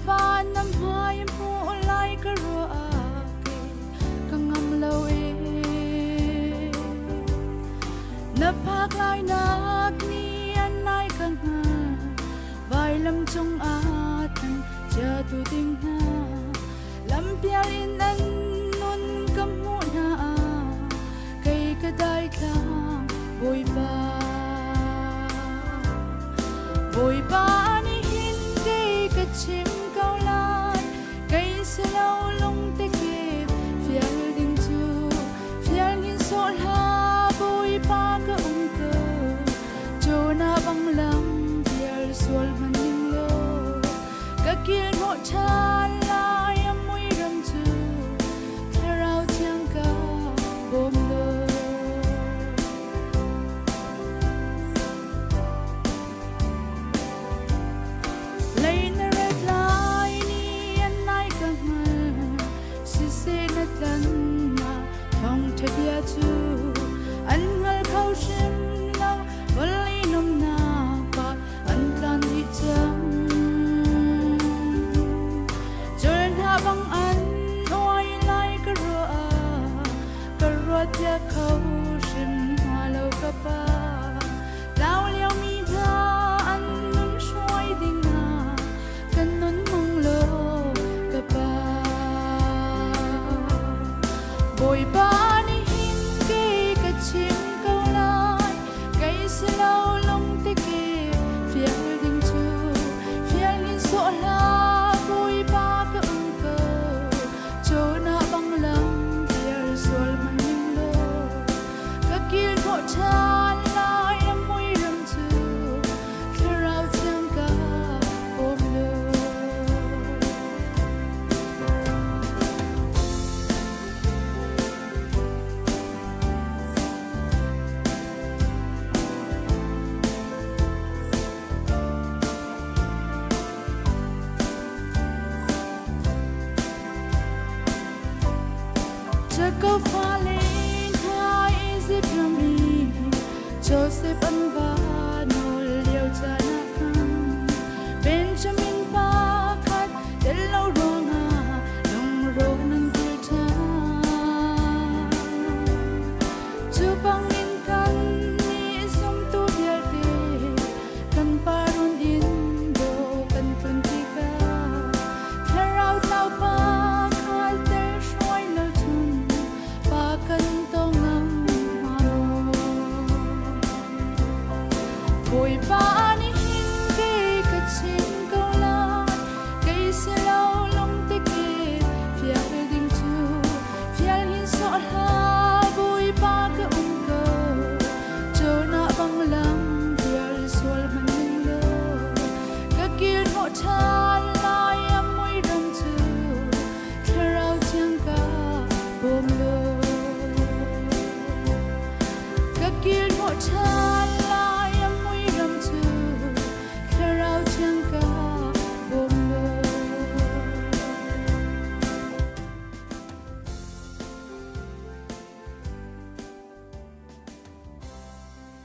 pa nam hai mu lai ka ro a ke ka ngam lo e na phak lai nak ni an nai ka nga vai lam chung a tan cha tu ding na lam pial in an nun kam mu na a kai ka dai tlang boi ba ni hin kai ka chim kau lai kai se lau long te ke fial ding chu fial ngin so la boi ba ka ka cho na bang lam fial sol man ning lo ka kil mo chan lai amoi ram chu tharau chiang ka bom lo an ngal khau shim lau vali nom na pa an tlan di chang chol na bang an oi lai ka ro tia khau shim ma lo ka pa lau liao mi da an nun shoi ding na kan nun mong lo ka pa boi ba chim kau lai kai se lau long te ke fial ding chu fial ngin so la boi ba ka ka cho na bang lam fial sol man ning lo ka kil ko chan lai amoi ram chu tharau chiang ka bom lo go falling high is it from me Joseph and Vano liao cha na kan Benjamin Pakat del lo ronga long ro nang tu cha chu bang in kan ni som tu dia de kan parun in do kan tun ti ka tharau tau pa boi ba ni hin kai ka chim kau lai kai se lau long te ke fial ding chu fial hin so la boi ba ka ka cho na bang lam fial sol man ning lo ka kil mo cha